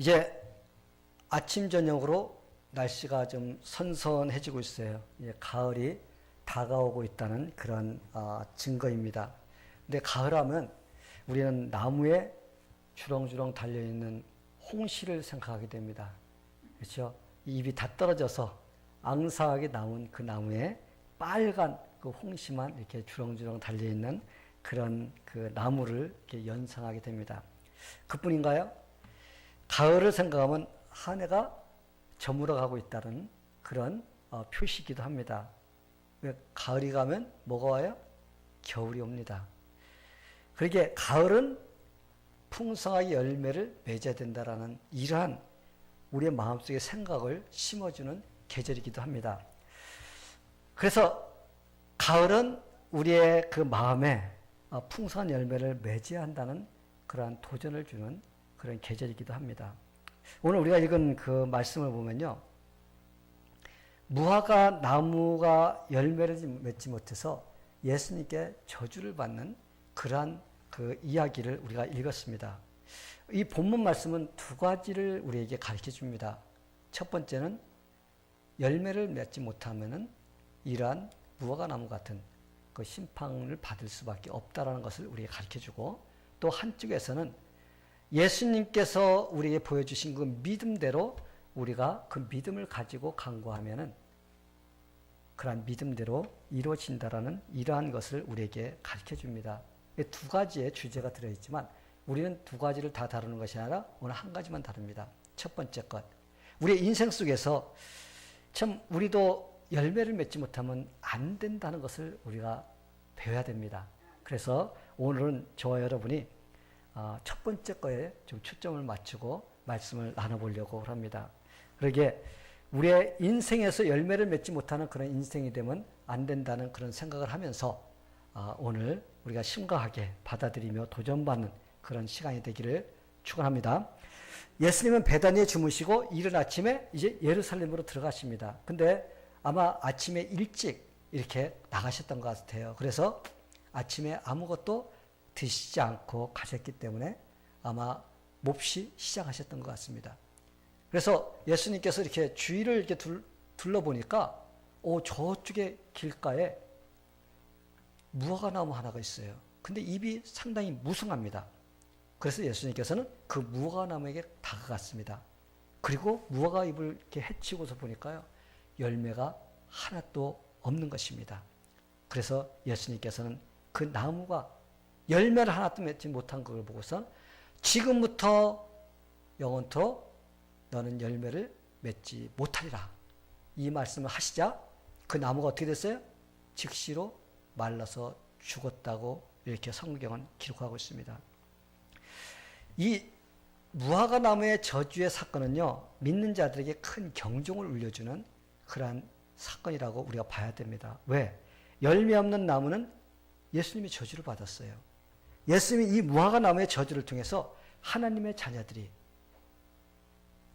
이제 아침 저녁으로 날씨가 좀 선선해지고 있어요. 이제 가을이 다가오고 있다는 그런 증거입니다. 근데 가을하면 우리는 나무에 주렁주렁 달려있는 홍시를 생각하게 됩니다. 그렇죠? 잎이 다 떨어져서 앙상하게 나온 그 나무에 빨간 그 홍시만 이렇게 주렁주렁 달려있는 그런 그 나무를 이렇게 연상하게 됩니다. 그뿐인가요? 가을을 생각하면 한 해가 저물어가고 있다는 그런 표시이기도 합니다. 가을이 가면 뭐가 와요? 겨울이 옵니다. 그러게 가을은 풍성하게 열매를 맺어야 된다라는 이러한 우리의 마음속의 생각을 심어주는 계절이기도 합니다. 그래서 가을은 우리의 그 마음에 풍성한 열매를 맺어야 한다는 그러한 도전을 주는 그런 계절이기도 합니다. 오늘 우리가 읽은 그 말씀을 보면요. 무화과 나무가 열매를 맺지 못해서 예수님께 저주를 받는 그러한 그 이야기를 우리가 읽었습니다. 이 본문 말씀은 두 가지를 우리에게 가르쳐 줍니다. 첫 번째는 열매를 맺지 못하면은 이러한 무화과 나무 같은 그 심판을 받을 수밖에 없다라는 것을 우리에게 가르쳐 주고, 또 한쪽에서는 예수님께서 우리에게 보여주신 그 믿음대로 우리가 그 믿음을 가지고 간구하면은 그러한 믿음대로 이루어진다라는 이러한 것을 우리에게 가르쳐 줍니다. 두 가지의 주제가 들어있지만 우리는 두 가지를 다 다루는 것이 아니라 오늘 한 가지만 다룹니다. 첫 번째 것, 우리의 인생 속에서 참 우리도 열매를 맺지 못하면 안 된다는 것을 우리가 배워야 됩니다. 그래서 오늘은 저와 여러분이 첫 번째 거에 좀 초점을 맞추고 말씀을 나눠보려고 합니다. 그러게 우리의 인생에서 열매를 맺지 못하는 그런 인생이 되면 안 된다는 그런 생각을 하면서 오늘 우리가 심각하게 받아들이며 도전받는 그런 시간이 되기를 축원합니다. 예수님은 베다니에 주무시고 이른 아침에 이제 예루살렘으로 들어가십니다. 근데 아마 아침에 일찍 이렇게 나가셨던 것 같아요. 그래서 아침에 아무것도 드시지 않고 가셨기 때문에 아마 몹시 시작하셨던 것 같습니다. 그래서 예수님께서 이렇게 주위를 이렇게 둘러보니까 저쪽에 길가에 무화과 나무 하나가 있어요. 근데 잎이 상당히 무성합니다. 그래서 예수님께서는 그 무화과 나무에게 다가갔습니다. 그리고 무화과 잎을 이렇게 헤치고서 보니까요, 열매가 하나도 없는 것입니다. 그래서 예수님께서는 그 나무가 열매를 하나도 맺지 못한 걸 보고서 지금부터 영원토록 너는 열매를 맺지 못하리라, 이 말씀을 하시자 그 나무가 어떻게 됐어요? 즉시로 말라서 죽었다고 이렇게 성경은 기록하고 있습니다. 이 무화과 나무의 저주의 사건은요, 믿는 자들에게 큰 경종을 울려주는 그러한 사건이라고 우리가 봐야 됩니다. 왜? 열매 없는 나무는 예수님이 저주를 받았어요. 예수님이 이 무화과 나무의 저주를 통해서 하나님의 자녀들이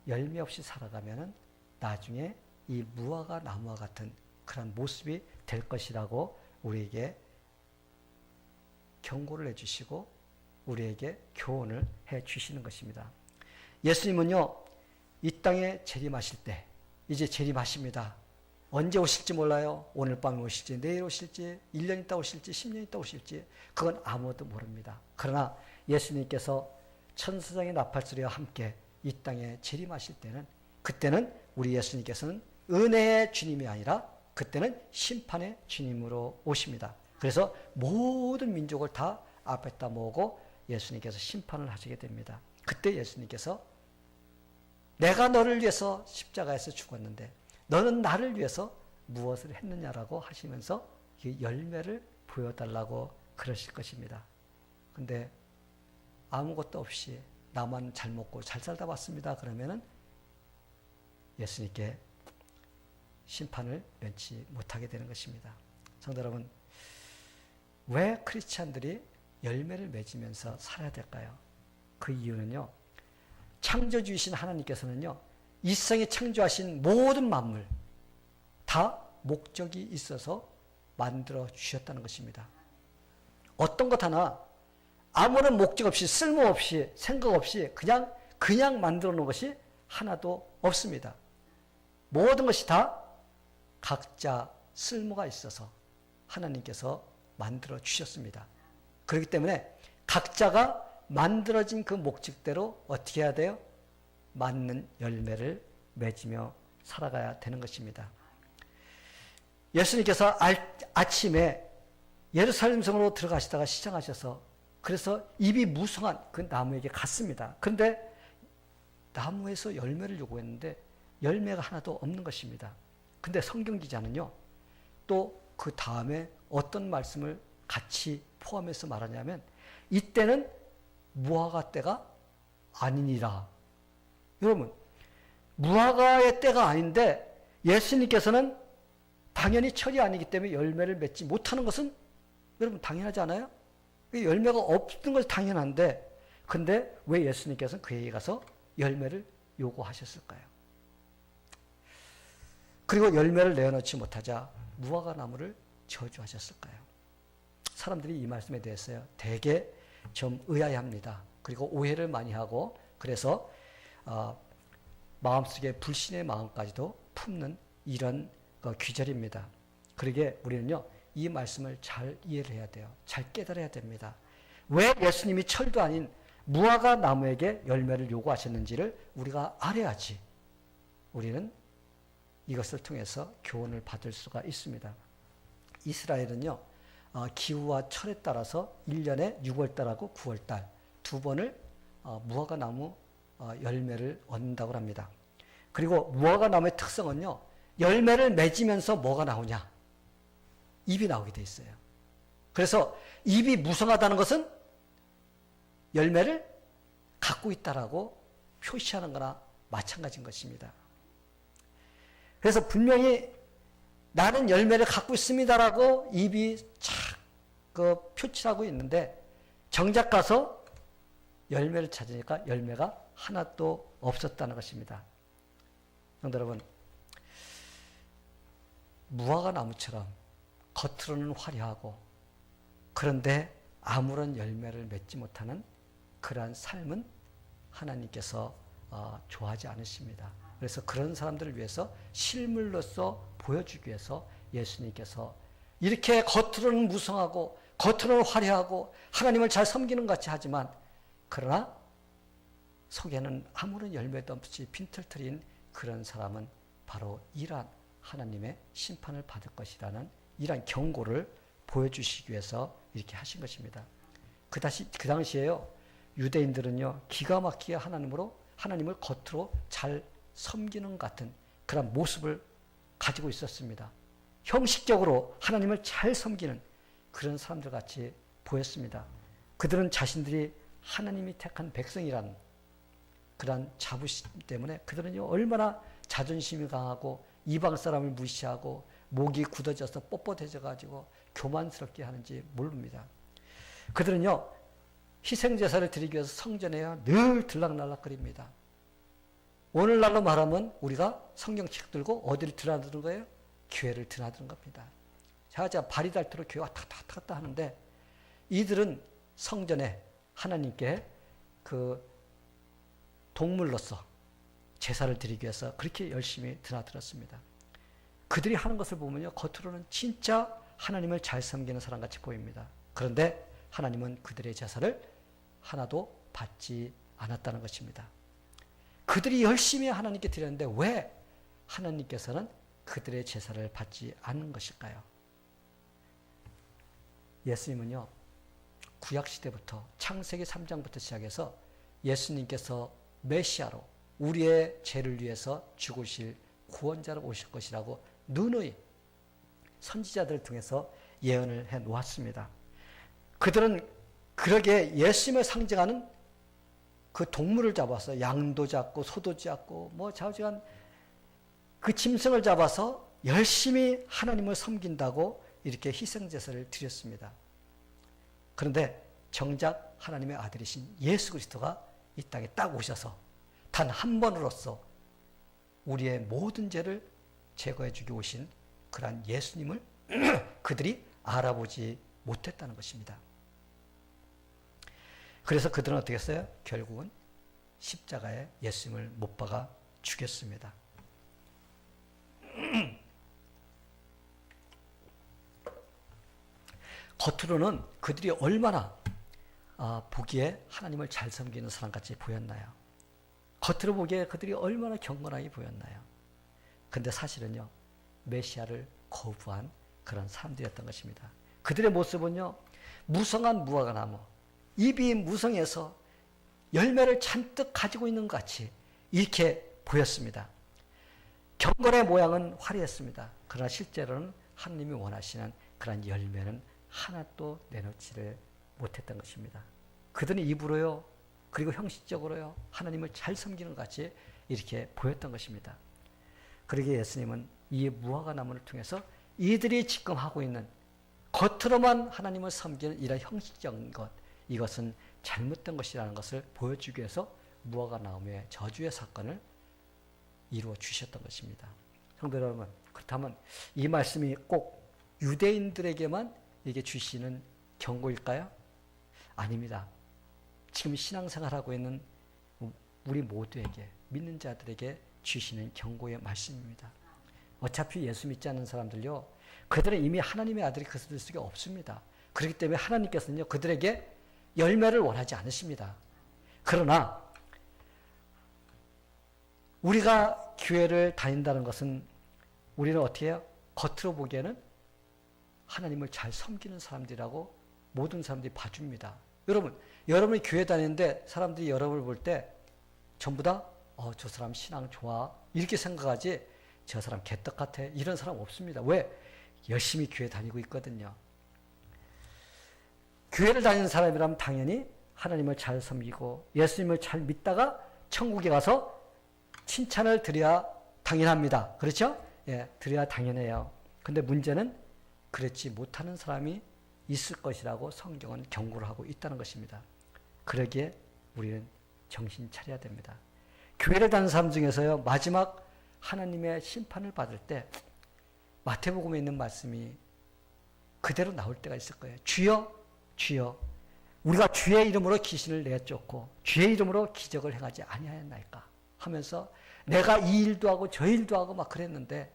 열매 없이 살아가면은 나중에 이 무화과 나무와 같은 그런 모습이 될 것이라고 우리에게 경고를 해주시고 우리에게 교훈을 해주시는 것입니다. 예수님은요, 이 땅에 재림하실 때 이제 재림하십니다. 언제 오실지 몰라요. 오늘 밤에 오실지, 내일 오실지, 1년 있다 오실지, 10년 있다 오실지, 그건 아무도 모릅니다. 그러나 예수님께서 천사장의 나팔소리와 함께 이 땅에 재림하실 때는, 그때는 우리 예수님께서는 은혜의 주님이 아니라 그때는 심판의 주님으로 오십니다. 그래서 모든 민족을 다 앞에다 모으고 예수님께서 심판을 하시게 됩니다. 그때 예수님께서 내가 너를 위해서 십자가에서 죽었는데 너는 나를 위해서 무엇을 했느냐라고 하시면서 열매를 보여달라고 그러실 것입니다. 근데 아무것도 없이 나만 잘 먹고 잘 살다 왔습니다. 그러면은 예수님께 심판을 면치 못하게 되는 것입니다. 성도 여러분, 왜 크리스찬들이 열매를 맺으면서 살아야 될까요? 그 이유는요, 창조주이신 하나님께서는요, 이 세상에 창조하신 모든 만물 다 목적이 있어서 만들어 주셨다는 것입니다. 어떤 것 하나 아무런 목적 없이, 쓸모없이, 생각 없이 그냥 그냥 만들어 놓은 것이 하나도 없습니다. 모든 것이 다 각자 쓸모가 있어서 하나님께서 만들어 주셨습니다. 그렇기 때문에 각자가 만들어진 그 목적대로 어떻게 해야 돼요? 맞는 열매를 맺으며 살아가야 되는 것입니다. 예수님께서 아침에 예루살렘 성으로 들어가시다가 시장하셔서 그래서 입이 무성한 그 나무에게 갔습니다. 그런데 나무에서 열매를 요구했는데 열매가 하나도 없는 것입니다. 근데 성경 기자는요, 또 그 다음에 어떤 말씀을 같이 포함해서 말하냐면, 이때는 무화과 때가 아니니라. 여러분, 무화과의 때가 아닌데 예수님께서는 당연히 철이 아니기 때문에 열매를 맺지 못하는 것은 여러분 당연하지 않아요? 열매가 없는 것이 당연한데, 근데 왜 예수님께서는 그에게 가서 열매를 요구하셨을까요? 그리고 열매를 내어놓지 못하자 무화과 나무를 저주하셨을까요? 사람들이 이 말씀에 대해서 되게 좀 의아해합니다. 그리고 오해를 많이 하고, 그래서 마음속에 불신의 마음까지도 품는 이런 귀절입니다. 그러게 우리는요, 이 말씀을 잘 이해를 해야 돼요. 잘 깨달아야 됩니다. 왜 예수님이 철도 아닌 무화과 나무에게 열매를 요구하셨는지를 우리가 알아야지 우리는 이것을 통해서 교훈을 받을 수가 있습니다. 이스라엘은요, 기후와 철에 따라서 1년에 6월달하고 9월달 두 번을 무화과 나무 열매를 얻는다고 합니다. 그리고 무화과 나무의 특성은요, 열매를 맺으면서 뭐가 나오냐? 잎이 나오게 돼 있어요. 그래서 잎이 무성하다는 것은 열매를 갖고 있다라고 표시하는 거나 마찬가지인 것입니다. 그래서 분명히 나는 열매를 갖고 있습니다라고 잎이 착 표출하고 있는데, 정작 가서 열매를 찾으니까 열매가 하나도 없었다는 것입니다. 성도 여러분, 무화과 나무처럼 겉으로는 화려하고 그런데 아무런 열매를 맺지 못하는 그러한 삶은 하나님께서 좋아하지 않으십니다. 그래서 그런 사람들을 위해서 실물로서 보여주기 위해서 예수님께서 이렇게 겉으로는 무성하고 겉으로는 화려하고 하나님을 잘 섬기는 것 같이 하지만, 그러나 속에는 아무런 열매도 없이 빈털터리인 그런 사람은 바로 이러한 하나님의 심판을 받을 것이라는 이러한 경고를 보여주시기 위해서 이렇게 하신 것입니다. 그 당시에요, 유대인들은요, 기가 막히게 하나님을 겉으로 잘 섬기는 같은 그런 모습을 가지고 있었습니다. 형식적으로 하나님을 잘 섬기는 그런 사람들 같이 보였습니다. 그들은 자신들이 하나님이 택한 백성이란 그런 자부심 때문에 그들은요, 얼마나 자존심이 강하고 이방 사람을 무시하고 목이 굳어져서 뻣뻣해져 가지고 교만스럽게 하는지 모릅니다. 그들은요, 희생제사를 드리기 위해서 성전에요, 늘 들락날락거립니다. 오늘날로 말하면 우리가 성경책 들고 어디를 드나드는 거예요? 교회를 드나드는 겁니다. 자, 발이 닳도록 교회 왔다 갔다 하는데, 이들은 성전에 하나님께 그 동물로서 제사를 드리기 위해서 그렇게 열심히 드나들었습니다. 그들이 하는 것을 보면요, 겉으로는 진짜 하나님을 잘 섬기는 사람같이 보입니다. 그런데 하나님은 그들의 제사를 하나도 받지 않았다는 것입니다. 그들이 열심히 하나님께 드렸는데 왜 하나님께서는 그들의 제사를 받지 않는 것일까요? 예수님은요, 구약시대부터 창세기 3장부터 시작해서 예수님께서 메시아로 우리의 죄를 위해서 죽으실 구원자로 오실 것이라고 누누이 선지자들을 통해서 예언을 해 놓았습니다. 그들은 그러게 예수님을 상징하는 그 동물을 잡아서 양도 잡고 소도 잡고 뭐 좌우지간 그 짐승을 잡아서 열심히 하나님을 섬긴다고 이렇게 희생제사를 드렸습니다. 그런데 정작 하나님의 아들이신 예수 그리스도가 이 땅에 딱 오셔서 단 한 번으로써 우리의 모든 죄를 제거해 주기 오신 그러한 예수님을 그들이 알아보지 못했다는 것입니다. 그래서 그들은 어떻게 했어요? 결국은 십자가에 예수님을 못 박아 죽였습니다. 겉으로는 그들이 얼마나 보기에 하나님을 잘 섬기는 사람같이 보였나요? 겉으로 보기에 그들이 얼마나 경건하게 보였나요? 근데 사실은요, 메시아를 거부한 그런 사람들이었던 것입니다. 그들의 모습은요, 무성한 무화과나무, 잎이 무성해서 열매를 잔뜩 가지고 있는 것 같이 이렇게 보였습니다. 경건의 모양은 화려했습니다. 그러나 실제로는 하나님이 원하시는 그런 열매는 하나도 내놓지를 못했던 것입니다. 그들은 입으로요, 그리고 형식적으로요, 하나님을 잘 섬기는 것 같이 이렇게 보였던 것입니다. 그러기에 예수님은 이 무화과 나무를 통해서 이들이 지금 하고 있는 겉으로만 하나님을 섬기는 이런 형식적인 것, 이것은 잘못된 것이라는 것을 보여주기 위해서 무화과 나무의 저주의 사건을 이루어 주셨던 것입니다. 성도 여러분, 그렇다면 이 말씀이 꼭 유대인들에게만 이게 주시는 경고일까요? 아닙니다. 지금 신앙생활하고 있는 우리 모두에게, 믿는 자들에게 주시는 경고의 말씀입니다. 어차피 예수 믿지 않는 사람들요, 그들은 이미 하나님의 아들이 그들 속에 없습니다. 그렇기 때문에 하나님께서는요, 그들에게 열매를 원하지 않으십니다. 그러나 우리가 교회를 다닌다는 것은 우리는 어떻게 해요? 겉으로 보기에는 하나님을 잘 섬기는 사람들이라고 모든 사람들이 봐줍니다. 여러분이 교회 다니는데 사람들이 여러분을 볼 때 전부 다 저 사람 신앙 좋아 이렇게 생각하지, 저 사람 개떡 같아 이런 사람 없습니다. 왜? 열심히 교회 다니고 있거든요. 교회를 다니는 사람이라면 당연히 하나님을 잘 섬기고 예수님을 잘 믿다가 천국에 가서 칭찬을 드려야 당연합니다. 그렇죠? 예, 드려야 당연해요. 근데 문제는 그렇지 못하는 사람이 있을 것이라고 성경은 경고를 하고 있다는 것입니다. 그러기에 우리는 정신 차려야 됩니다. 교회를 다니는 사람 중에서요, 마지막 하나님의 심판을 받을 때 마태복음에 있는 말씀이 그대로 나올 때가 있을 거예요. 주여, 주여, 우리가 주의 이름으로 귀신을 내쫓고 주의 이름으로 기적을 행하지 아니하였나이까 하면서 내가 이 일도 하고 저 일도 하고 막 그랬는데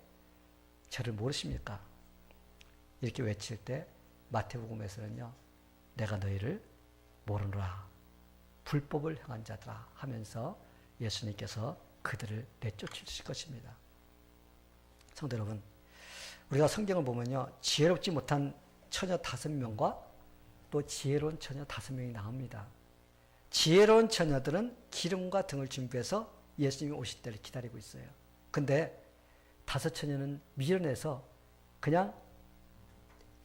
저를 모르십니까? 이렇게 외칠 때 마태복음에서는요, 내가 너희를 모르노라, 불법을 행한 자들아 하면서 예수님께서 그들을 내쫓으실 것입니다. 성도 여러분, 우리가 성경을 보면요, 지혜롭지 못한 처녀 5명과 또 지혜로운 처녀 5명이 나옵니다. 지혜로운 처녀들은 기름과 등을 준비해서 예수님이 오실 때를 기다리고 있어요. 근데 5 처녀는 미련해서 그냥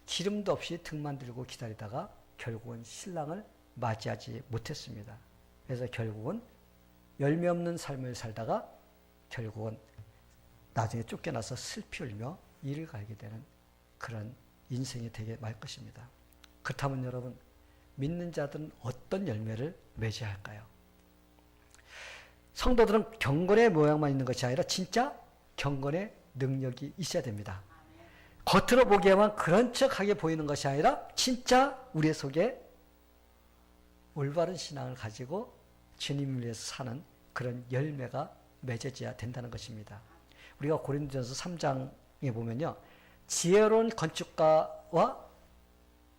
기름도 없이 등만 들고 기다리다가 결국은 신랑을 맞이하지 못했습니다. 그래서 결국은 열매 없는 삶을 살다가 결국은 나중에 쫓겨나서 슬피 울며 이를 갈게 되는 그런 인생이 되게 말 것입니다. 그렇다면 여러분, 믿는 자들은 어떤 열매를 맺어야 할까요? 성도들은 경건의 모양만 있는 것이 아니라 진짜 경건의 능력이 있어야 됩니다. 겉으로 보기에만 그런 척하게 보이는 것이 아니라 진짜 우리 속에 올바른 신앙을 가지고 주님을 위해서 사는 그런 열매가 맺어져야 된다는 것입니다. 우리가 고린도전서 3장에 보면요, 지혜로운 건축가와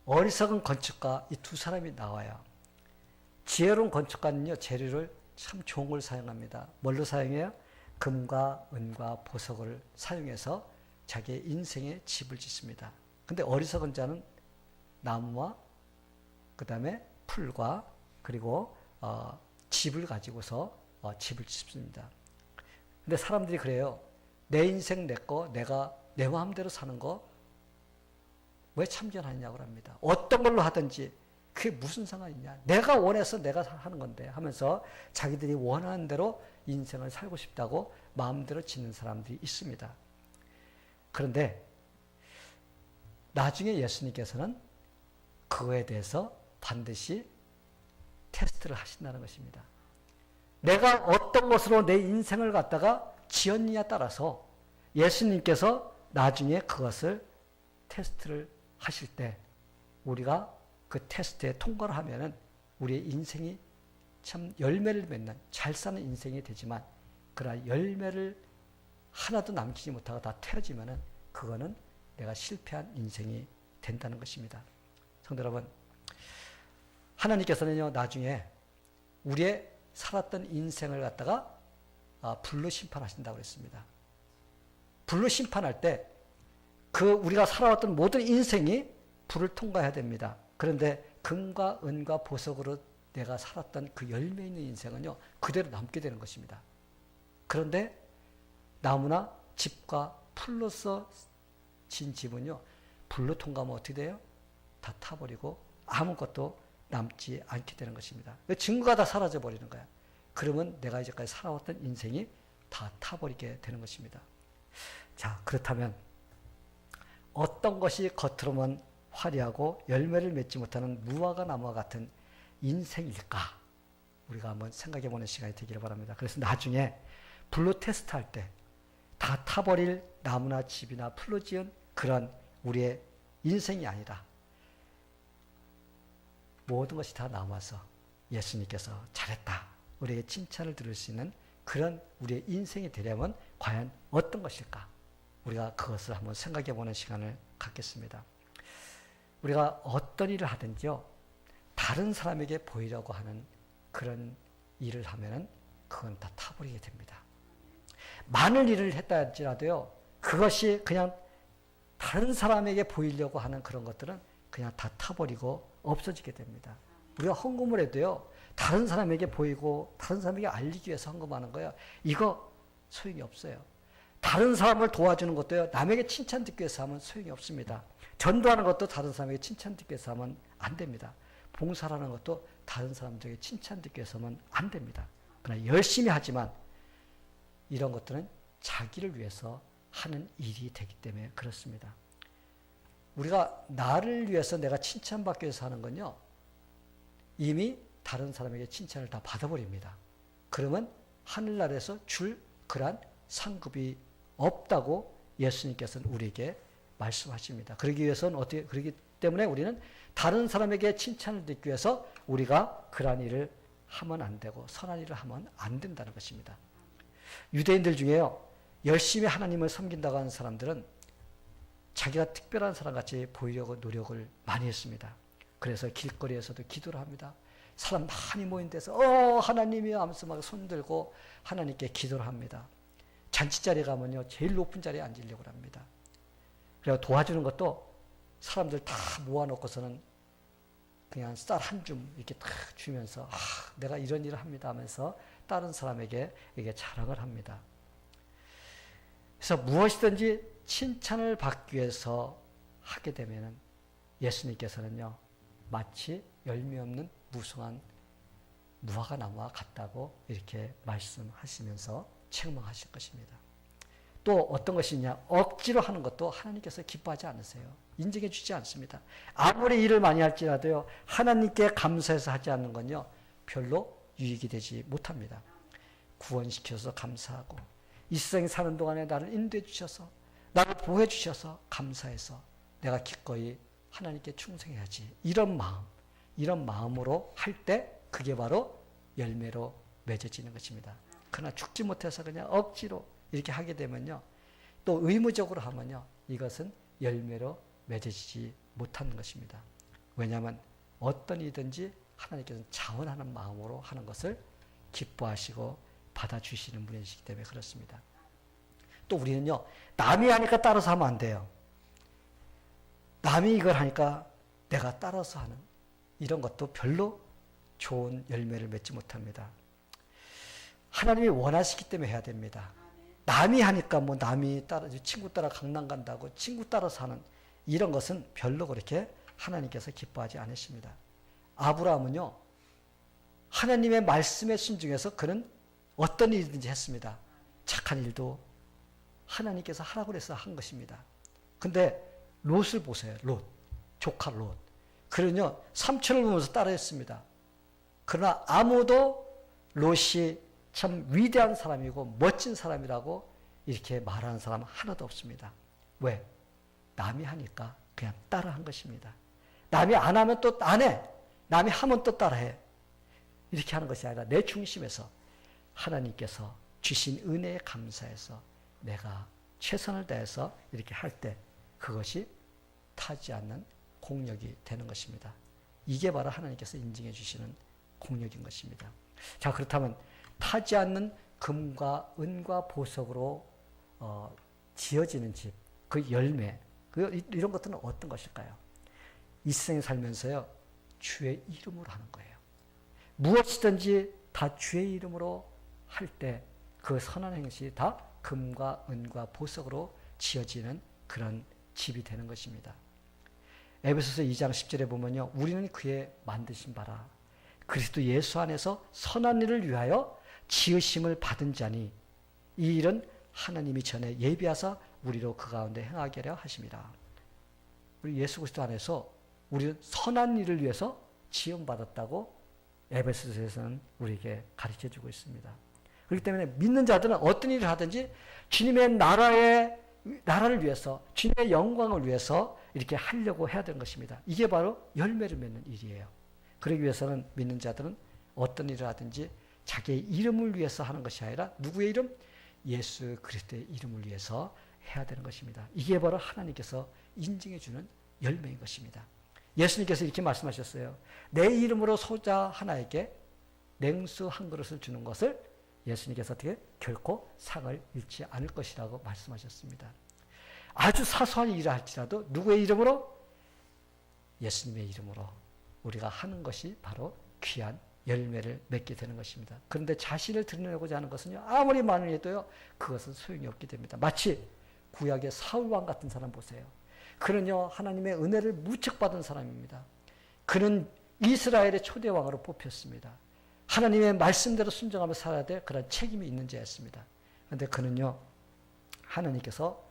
어리석은 건축가, 이 두 사람이 나와요. 지혜로운 건축가는요, 재료를 참 좋은 걸 사용합니다. 뭘로 사용해요? 금과 은과 보석을 사용해서 자기의 인생의 집을 짓습니다. 근데 어리석은 자는 나무와 그 다음에 풀과 그리고 집을 가지고서 집을 짓습니다. 근데 사람들이 그래요. 내 인생 내 거, 내가 내 마음대로 사는 거 왜 참견하냐고 합니다. 어떤 걸로 하든지 그게 무슨 상관이냐. 내가 원해서 내가 하는 건데 하면서 자기들이 원하는 대로 인생을 살고 싶다고 마음대로 짓는 사람들이 있습니다. 그런데 나중에 예수님께서는 그거에 대해서 반드시 테스트를 하신다는 것입니다. 내가 어떤 것으로 내 인생을 갖다가 지었느냐에 따라서 예수님께서 나중에 그것을 테스트를 하실 때 우리가 그 테스트에 통과를 하면은 우리의 인생이 참 열매를 맺는 잘 사는 인생이 되지만 그러나 열매를 하나도 남기지 못하고 다 태워지면은 그거는 내가 실패한 인생이 된다는 것입니다. 성도 여러분, 하나님께서는요, 나중에 우리의 살았던 인생을 갖다가 불로 심판하신다고 그랬습니다. 불로 심판할 때 그 우리가 살아왔던 모든 인생이 불을 통과해야 됩니다. 그런데 금과 은과 보석으로 내가 살았던 그 열매 있는 인생은요, 그대로 남게 되는 것입니다. 그런데 나무나 집과 풀로서 진 집은요, 불로 통과하면 어떻게 돼요? 다 타버리고 아무것도 남지 않게 되는 것입니다. 증거가 다 사라져 버리는 거야. 그러면 내가 이제까지 살아왔던 인생이 다 타버리게 되는 것입니다. 자, 그렇다면 어떤 것이 겉으로만 화려하고 열매를 맺지 못하는 무화과 나무와 같은 인생일까? 우리가 한번 생각해 보는 시간이 되기를 바랍니다. 그래서 나중에 불로 테스트할 때 다 타버릴 나무나 집이나 풀로 지은 그런 우리의 인생이 아니라 모든 것이 다 남아서 예수님께서 잘했다, 우리에게 칭찬을 들을 수 있는 그런 우리의 인생이 되려면 과연 어떤 것일까? 우리가 그것을 한번 생각해 보는 시간을 갖겠습니다. 우리가 어떤 일을 하든지요, 다른 사람에게 보이려고 하는 그런 일을 하면은 그건 다 타버리게 됩니다. 많은 일을 했다 할지라도요, 그것이 그냥 다른 사람에게 보이려고 하는 그런 것들은 그냥 다 타버리고 없어지게 됩니다. 우리가 헌금을 해도요, 다른 사람에게 보이고 다른 사람에게 알리기 위해서 헌금하는 거예요. 이거 소용이 없어요. 다른 사람을 도와주는 것도요, 남에게 칭찬 듣기 위해서 하면 소용이 없습니다. 전도하는 것도 다른 사람에게 칭찬 듣기 위해서 하면 안 됩니다. 봉사라는 것도 다른 사람들에게 칭찬 듣기 위해서 하면 안 됩니다. 그러나 열심히 하지만 이런 것들은 자기를 위해서 하는 일이 되기 때문에 그렇습니다. 우리가 나를 위해서 내가 칭찬받기 위해서 하는 건요, 이미 다른 사람에게 칭찬을 다 받아버립니다. 그러면 하늘나라에서 줄 그런 상급이 없다고 예수님께서는 우리에게 말씀하십니다. 그러기 위해서는 그러기 때문에 우리는 다른 사람에게 칭찬을 듣기 위해서 우리가 그러한 일을 하면 안 되고 선한 일을 하면 안 된다는 것입니다. 유대인들 중에요, 열심히 하나님을 섬긴다고 하는 사람들은 자기가 특별한 사람같이 보이려고 노력을 많이 했습니다. 그래서 길거리에서도 기도를 합니다. 사람 많이 모인 데서 하나님이여 하면서 막 손들고 하나님께 기도를 합니다. 잔치자리에 가면요, 제일 높은 자리에 앉으려고 합니다. 그리고 도와주는 것도 사람들 다 모아놓고서는 그냥 쌀 한 줌 이렇게 딱 주면서 내가 이런 일을 합니다 하면서 다른 사람에게 이게 자랑을 합니다. 그래서 무엇이든지 칭찬을 받기 위해서 하게 되면은 예수님께서는요, 마치 열매 없는 무성한 무화과 나무와 같다고 이렇게 말씀하시면서 책망하실 것입니다. 또 어떤 것이냐, 억지로 하는 것도 하나님께서 기뻐하지 않으세요. 인정해 주지 않습니다. 아무리 일을 많이 할지라도요, 하나님께 감사해서 하지 않는 건요, 별로 유익이 되지 못합니다. 구원시켜서 감사하고 이 세상에 사는 동안에 나를 인도해 주셔서 나를 보호해 주셔서 감사해서 내가 기꺼이 하나님께 충성해야지, 이런 마음으로 할 때 그게 바로 열매로 맺어지는 것입니다. 그러나 죽지 못해서 그냥 억지로 이렇게 하게 되면요, 또 의무적으로 하면요, 이것은 열매로 맺어지지 못하는 것입니다. 왜냐하면 어떤 일이든지 하나님께서는 자원하는 마음으로 하는 것을 기뻐하시고 받아주시는 분이시기 때문에 그렇습니다. 또 우리는요, 남이 하니까 따라서 하면 안 돼요. 남이 이걸 하니까 내가 따라서 하는 이런 것도 별로 좋은 열매를 맺지 못합니다. 하나님이 원하시기 때문에 해야 됩니다. 남이 하니까 뭐 남이 따라 친구 따라 강남 간다고 친구 따라서 하는 이런 것은 별로 그렇게 하나님께서 기뻐하지 않으십니다. 아브라함은요, 하나님의 말씀에 순종해서 그는 어떤 일이든지 했습니다. 착한 일도 하나님께서 하라고 해서 한 것입니다. 근데 롯을 보세요. 조카 롯. 그는요, 삼촌을 보면서 따라했습니다. 그러나 아무도 롯이 참 위대한 사람이고 멋진 사람이라고 이렇게 말하는 사람 하나도 없습니다. 왜? 남이 하니까 그냥 따라한 것입니다. 남이 안 하면 또 안 해. 남이 하면 또 따라해. 이렇게 하는 것이 아니라 내 중심에서 하나님께서 주신 은혜에 감사해서 내가 최선을 다해서 이렇게 할 때 그것이 타지 않는 공력이 되는 것입니다. 이게 바로 하나님께서 인증해 주시는 공력인 것입니다. 자, 그렇다면 타지 않는 금과 은과 보석으로 지어지는 집, 그 열매, 이런 것들은 어떤 것일까요? 이 세상에 살면서요, 주의 이름으로 하는 거예요. 무엇이든지 다 주의 이름으로 할 때 그 선한 행실이 다 금과 은과 보석으로 지어지는 그런 집이 되는 것입니다. 에베소서 2장 10절에 보면요, 우리는 그의 만드신 바라 그리스도 예수 안에서 선한 일을 위하여 지으심을 받은 자니 이 일은 하나님이 전에 예비하사 우리로 그 가운데 행하게 하려 하심이라. 우리 예수 그리스도 안에서 우리는 선한 일을 위해서 지음받았다고 에베소서에서는 우리에게 가르쳐주고 있습니다. 그렇기 때문에 믿는 자들은 어떤 일을 하든지 주님의 나라를 위해서, 주님의 영광을 위해서 이렇게 하려고 해야 되는 것입니다. 이게 바로 열매를 맺는 일이에요. 그러기 위해서는 믿는 자들은 어떤 일을 하든지 자기의 이름을 위해서 하는 것이 아니라 누구의 이름? 예수 그리스도의 이름을 위해서 해야 되는 것입니다. 이게 바로 하나님께서 인증해 주는 열매인 것입니다. 예수님께서 이렇게 말씀하셨어요. 내 이름으로 소자 하나에게 냉수 한 그릇을 주는 것을 예수님께서 어떻게 결코 상을 잃지 않을 것이라고 말씀하셨습니다. 아주 사소한 일을 할지라도 누구의 이름으로? 예수님의 이름으로 우리가 하는 것이 바로 귀한 열매를 맺게 되는 것입니다. 그런데 자신을 드러내고자 하는 것은요, 아무리 많이 해도요, 그것은 소용이 없게 됩니다. 마치 구약의 사울왕 같은 사람 보세요. 그는요, 하나님의 은혜를 무척 받은 사람입니다. 그는 이스라엘의 초대왕으로 뽑혔습니다. 하나님의 말씀대로 순종하며 살아야 될 그런 책임이 있는 자였습니다. 그런데 그는요, 하나님께서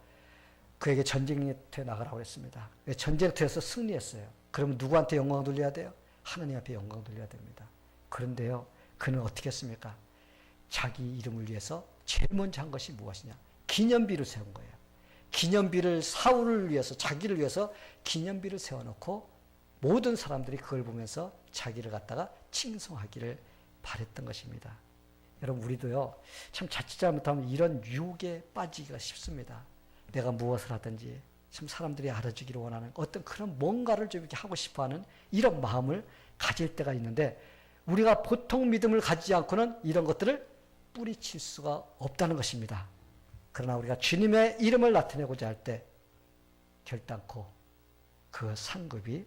그에게 전쟁터에 나가라고 했습니다. 전쟁터에서 승리했어요. 그러면 누구한테 영광 돌려야 돼요? 하나님 앞에 영광 돌려야 됩니다. 그런데요, 그는 어떻게 했습니까? 자기 이름을 위해서 제일 먼저 한 것이 무엇이냐? 기념비를 세운 거예요. 기념비를 사울을 위해서, 자기를 위해서 기념비를 세워놓고 모든 사람들이 그걸 보면서 자기를 갖다가 칭송하기를 바랬던 것입니다. 여러분, 우리도요, 참 자칫 잘못하면 이런 유혹에 빠지기가 쉽습니다. 내가 무엇을 하든지 참 사람들이 알아주기를 원하는 어떤 그런 뭔가를 좀 이렇게 하고 싶어 하는 이런 마음을 가질 때가 있는데, 우리가 보통 믿음을 가지지 않고는 이런 것들을 뿌리칠 수가 없다는 것입니다. 그러나 우리가 주님의 이름을 나타내고자 할 때 결단코 그 상급이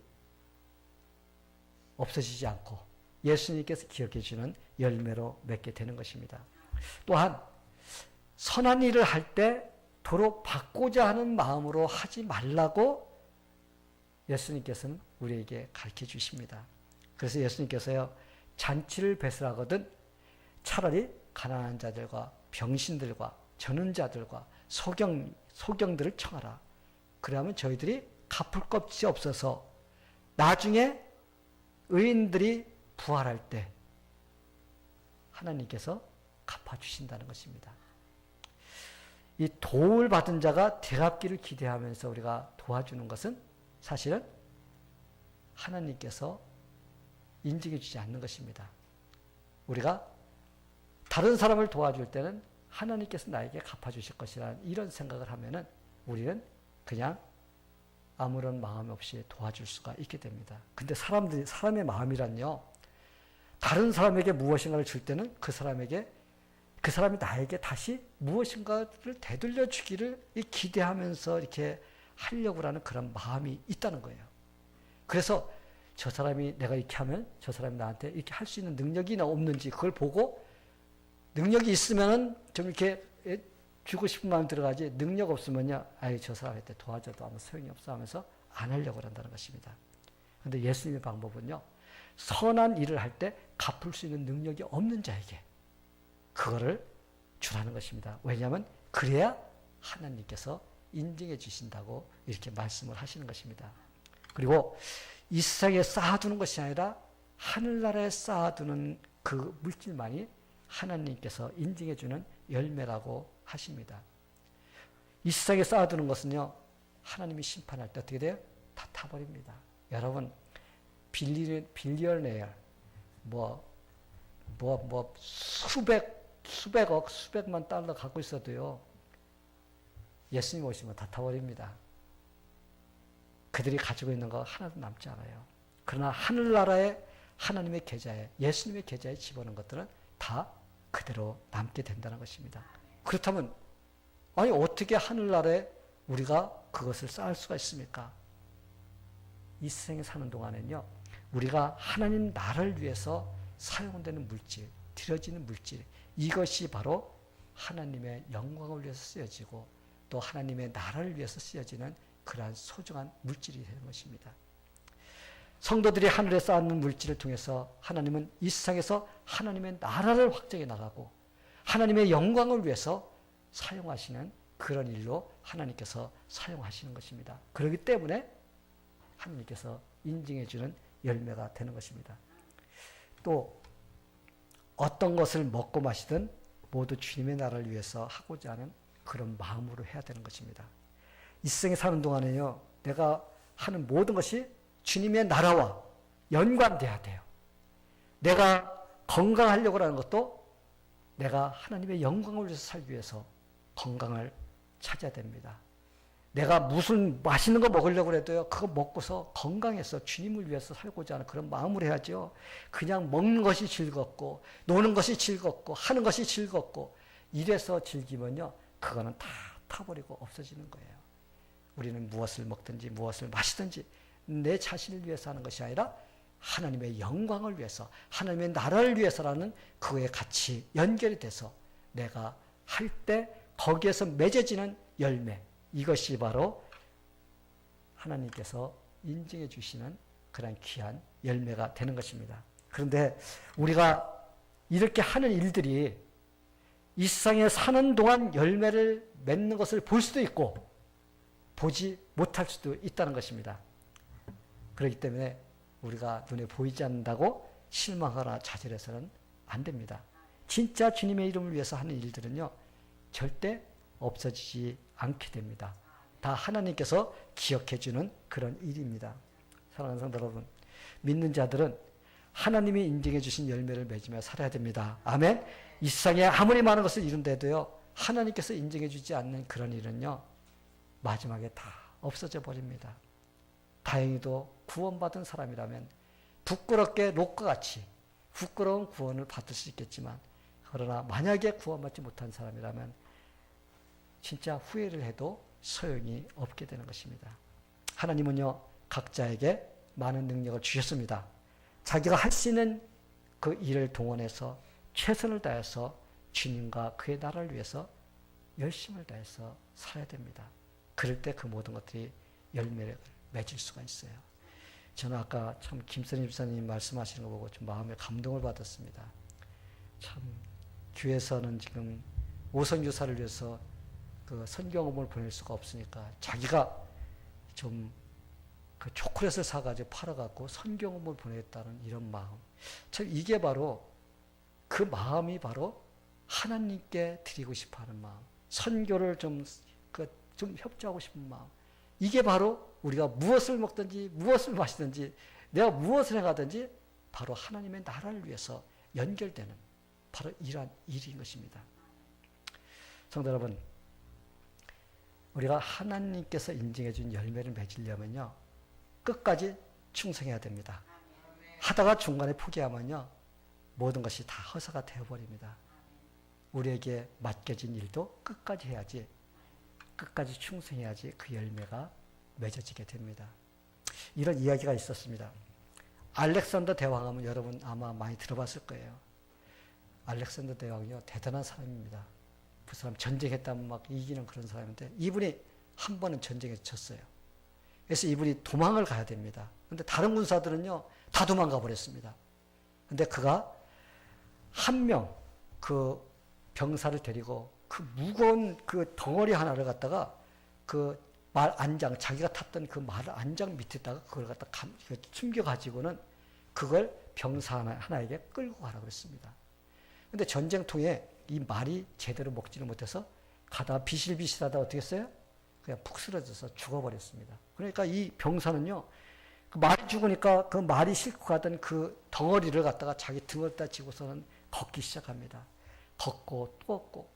없어지지 않고 예수님께서 기억해 주는 열매로 맺게 되는 것입니다. 또한 선한 일을 할 때 도로 받고자 하는 마음으로 하지 말라고 예수님께서는 우리에게 가르쳐 주십니다. 그래서 예수님께서요, 잔치를 배설하거든 차라리 가난한 자들과 병신들과 저는 자들과 소경들을 청하라. 그러면 저희들이 갚을 것이 없어서 나중에 의인들이 부활할 때 하나님께서 갚아주신다는 것입니다. 이 도움을 받은 자가 되갚기를 기대하면서 우리가 도와주는 것은 사실은 하나님께서 인정해 주지 않는 것입니다. 우리가 다른 사람을 도와줄 때는 하나님께서 나에게 갚아주실 것이라는 이런 생각을 하면은 우리는 그냥 아무런 마음 없이 도와줄 수가 있게 됩니다. 근데 사람의 마음이란요, 다른 사람에게 무엇인가를 줄 때는 그 사람이 나에게 다시 무엇인가를 되돌려 주기를 기대하면서 이렇게 하려고 하는 그런 마음이 있다는 거예요. 그래서 저 사람이 내가 이렇게 하면 저 사람이 나한테 이렇게 할 수 있는 능력이 없는지 그걸 보고 능력이 있으면은 좀 이렇게 주고 싶은 마음 들어가지, 능력 없으면요, 아이 저 사람한테 도와줘도 아무 소용이 없어 하면서 안 하려고 한다는 것입니다. 그런데 예수님의 방법은요, 선한 일을 할 때 갚을 수 있는 능력이 없는 자에게 그거를 주라는 것입니다. 왜냐하면 그래야 하나님께서 인정해 주신다고 이렇게 말씀을 하시는 것입니다. 그리고 이 세상에 쌓아두는 것이 아니라 하늘나라에 쌓아두는 그 물질만이 하나님께서 인정해 주는 열매라고 하십니다. 이 세상에 쌓아두는 것은요, 하나님이 심판할 때 어떻게 돼요? 다 타버립니다. 여러분, 빌리어네어, 수백억, 수백만 달러 갖고 있어도요, 예수님 오시면 다 타버립니다. 그들이 가지고 있는 거 하나도 남지 않아요. 그러나 하늘나라의 하나님의 계좌에, 예수님의 계좌에 집어넣은 것들은 다 그대로 남게 된다는 것입니다. 그렇다면, 아니, 어떻게 하늘나라에 우리가 그것을 쌓을 수가 있습니까? 이 세상에 사는 동안에는요, 우리가 하나님 나라를 위해서 사용되는 물질, 들여지는 물질, 이것이 바로 하나님의 영광을 위해서 쓰여지고 또 하나님의 나라를 위해서 쓰여지는 그러한 소중한 물질이 되는 것입니다. 성도들이 하늘에 쌓는 물질을 통해서 하나님은 이 세상에서 하나님의 나라를 확장해 나가고 하나님의 영광을 위해서 사용하시는 그런 일로 하나님께서 사용하시는 것입니다. 그렇기 때문에 하나님께서 인증해 주는 열매가 되는 것입니다. 또 어떤 것을 먹고 마시든 모두 주님의 나라를 위해서 하고자 하는 그런 마음으로 해야 되는 것입니다. 이 세상에 사는 동안에요, 내가 하는 모든 것이 주님의 나라와 연관돼야 돼요. 내가 건강하려고 하는 것도 내가 하나님의 영광을 위해서 살기 위해서 건강을 찾아야 됩니다. 내가 무슨 맛있는 거 먹으려고 해도요, 그거 먹고서 건강해서 주님을 위해서 살고자 하는 그런 마음으로 해야죠. 그냥 먹는 것이 즐겁고, 노는 것이 즐겁고, 하는 것이 즐겁고, 이래서 즐기면요, 그거는 다 타버리고 없어지는 거예요. 우리는 무엇을 먹든지 무엇을 마시든지 내 자신을 위해서 하는 것이 아니라 하나님의 영광을 위해서, 하나님의 나라를 위해서라는 그거에 같이 연결이 돼서 내가 할 때 거기에서 맺어지는 열매, 이것이 바로 하나님께서 인증해 주시는 그런 귀한 열매가 되는 것입니다. 그런데 우리가 이렇게 하는 일들이 이 세상에 사는 동안 열매를 맺는 것을 볼 수도 있고 보지 못할 수도 있다는 것입니다. 그렇기 때문에 우리가 눈에 보이지 않는다고 실망하거나 좌절해서는 안 됩니다. 진짜 주님의 이름을 위해서 하는 일들은요, 절대 없어지지 않게 됩니다. 다 하나님께서 기억해 주는 그런 일입니다. 사랑하는 성도 여러분, 믿는 자들은 하나님이 인정해 주신 열매를 맺으며 살아야 됩니다. 아멘. 이 세상에 아무리 많은 것을 이룬데도요, 하나님께서 인정해 주지 않는 그런 일은요, 마지막에 다 없어져 버립니다. 다행히도 구원받은 사람이라면 부끄럽게 롯과 같이 부끄러운 구원을 받을 수 있겠지만, 그러나 만약에 구원받지 못한 사람이라면 진짜 후회를 해도 소용이 없게 되는 것입니다. 하나님은요, 각자에게 많은 능력을 주셨습니다. 자기가 할 수 있는 그 일을 동원해서 최선을 다해서 주님과 그의 나라를 위해서 열심을 다해서 살아야 됩니다. 그럴 때 그 모든 것들이 열매를 맺을 수가 있어요. 저는 아까 참 김선희 집사님 말씀하시는 거 보고 좀 마음에 감동을 받았습니다. 참 교회에서는 지금 오선교사를 위해서 그 선경험을 보낼 수가 없으니까 자기가 좀 그 초콜릿을 사가지고 팔아갖고 선경험을 보냈다는 이런 마음. 참 이게 바로 그 마음이 바로 하나님께 드리고 싶어하는 마음. 선교를 좀 협조하고 싶은 마음. 이게 바로 우리가 무엇을 먹든지 무엇을 마시든지 내가 무엇을 해가든지 바로 하나님의 나라를 위해서 연결되는 바로 이러한 일인 것입니다. 성도 여러분, 우리가 하나님께서 인정해 준 열매를 맺으려면요, 끝까지 충성해야 됩니다. 하다가 중간에 포기하면요, 모든 것이 다 허사가 되어버립니다. 우리에게 맡겨진 일도 끝까지 해야지, 끝까지 충성해야지 그 열매가 맺어지게 됩니다. 이런 이야기가 있었습니다. 알렉산더 대왕하면 여러분 아마 많이 들어봤을 거예요. 알렉산더 대왕이요, 대단한 사람입니다. 그 사람 전쟁했다면 막 이기는 그런 사람인데, 이분이 한 번은 전쟁에 졌어요. 그래서 이분이 도망을 가야 됩니다. 근데 다른 군사들은요, 다 도망가 버렸습니다. 근데 그가 한 명, 그 병사를 데리고 그 무거운 그 덩어리 하나를 갖다가 그 말 안장, 자기가 탔던 그 말 안장 밑에다가 그걸 갖다 숨겨가지고는 그걸 병사 하나에게 끌고 가라고 했습니다. 근데 전쟁통에 이 말이 제대로 먹지를 못해서 가다가 비실비실하다 어떻게 했어요? 그냥 푹 쓰러져서 죽어버렸습니다. 그러니까 이 병사는요, 그 말이 죽으니까 그 말이 싣고 가던 그 덩어리를 갖다가 자기 등에다 지고서는 걷기 시작합니다. 걷고 또 걷고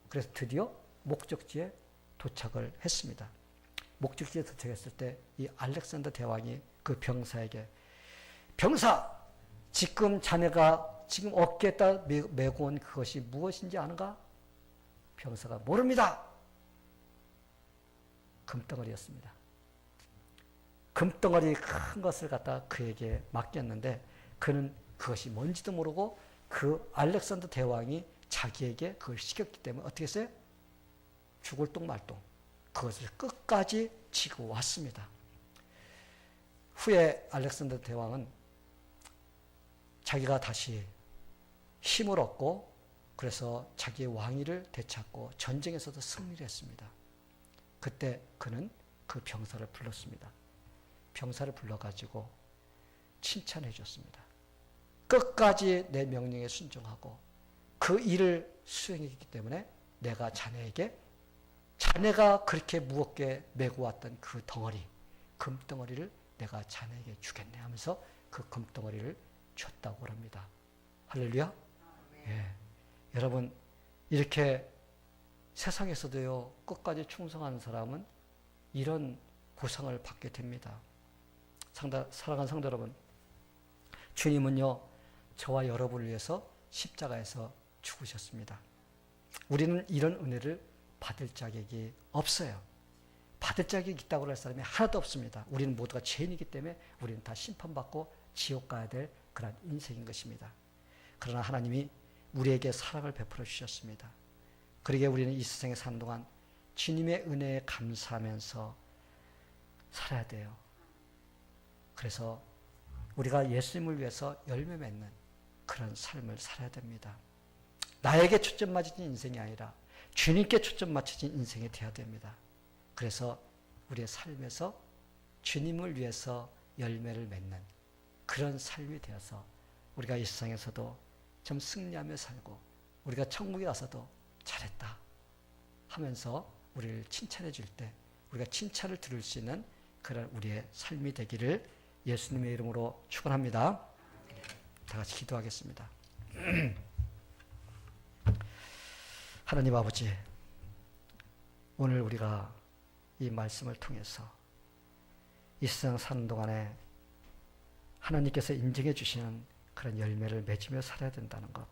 그래서 드디어 목적지에 도착을 했습니다. 목적지에 도착했을 때 이 알렉산더 대왕이 그 병사에게 병사! 지금 자네가 지금 어깨에다 메고 온 그것이 무엇인지 아는가? 병사가 모릅니다. 금덩어리였습니다. 금덩어리 큰 것을 갖다 그에게 맡겼는데 그는 그것이 뭔지도 모르고 그 알렉산더 대왕이 자기에게 그걸 시켰기 때문에 어떻게 했어요? 죽을 똥말똥 그것을 끝까지 지고 왔습니다. 후에 알렉산더 대왕은 자기가 다시 힘을 얻고 그래서 자기의 왕위를 되찾고 전쟁에서도 승리를 했습니다. 그때 그는 그 병사를 불렀습니다. 병사를 불러가지고 칭찬해 줬습니다. 끝까지 내 명령에 순종하고 그 일을 수행했기 때문에 내가 자네에게 자네가 그렇게 무겁게 메고 왔던 그 덩어리, 금덩어리를 내가 자네에게 주겠네 하면서 그 금덩어리를 줬다고 합니다. 할렐루야? 예. 여러분, 이렇게 세상에서도요, 끝까지 충성하는 사람은 이런 보상을 받게 됩니다. 사랑하는 성도 여러분, 주님은요, 저와 여러분을 위해서 십자가에서 죽으셨습니다. 우리는 이런 은혜를 받을 자격이 없어요. 받을 자격이 있다고 할 사람이 하나도 없습니다. 우리는 모두가 죄인이기 때문에 우리는 다 심판받고 지옥 가야 될 그런 인생인 것입니다. 그러나 하나님이 우리에게 사랑을 베풀어 주셨습니다. 그러기에 우리는 이 세상에 사는 동안 주님의 은혜에 감사하면서 살아야 돼요. 그래서 우리가 예수님을 위해서 열매 맺는 그런 삶을 살아야 됩니다. 나에게 초점 맞춰진 인생이 아니라 주님께 초점 맞춰진 인생이 되어야 됩니다. 그래서 우리의 삶에서 주님을 위해서 열매를 맺는 그런 삶이 되어서 우리가 이 세상에서도 좀 승리하며 살고 우리가 천국에 가서도 잘했다 하면서 우리를 칭찬해 줄 때 우리가 칭찬을 들을 수 있는 그런 우리의 삶이 되기를 예수님의 이름으로 축원합니다. 다 같이 기도하겠습니다. 하나님 아버지, 오늘 우리가 이 말씀을 통해서 이 세상 사는 동안에 하나님께서 인정해 주시는 그런 열매를 맺으며 살아야 된다는 것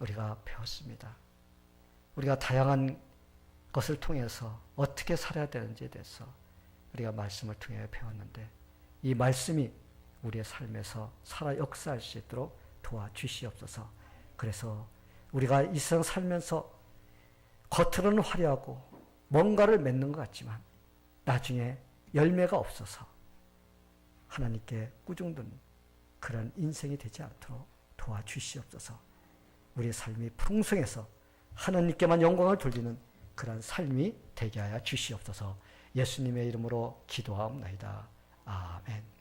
우리가 배웠습니다. 우리가 다양한 것을 통해서 어떻게 살아야 되는지에 대해서 우리가 말씀을 통해 배웠는데 이 말씀이 우리의 삶에서 살아 역사할 수 있도록 도와주시옵소서. 그래서 우리가 이 세상 살면서 겉으로는 화려하고 뭔가를 맺는 것 같지만 나중에 열매가 없어서 하나님께 꾸중든 그런 인생이 되지 않도록 도와주시옵소서. 우리의 삶이 풍성해서 하나님께만 영광을 돌리는 그런 삶이 되게 하여 주시옵소서. 예수님의 이름으로 기도하옵나이다. 아멘.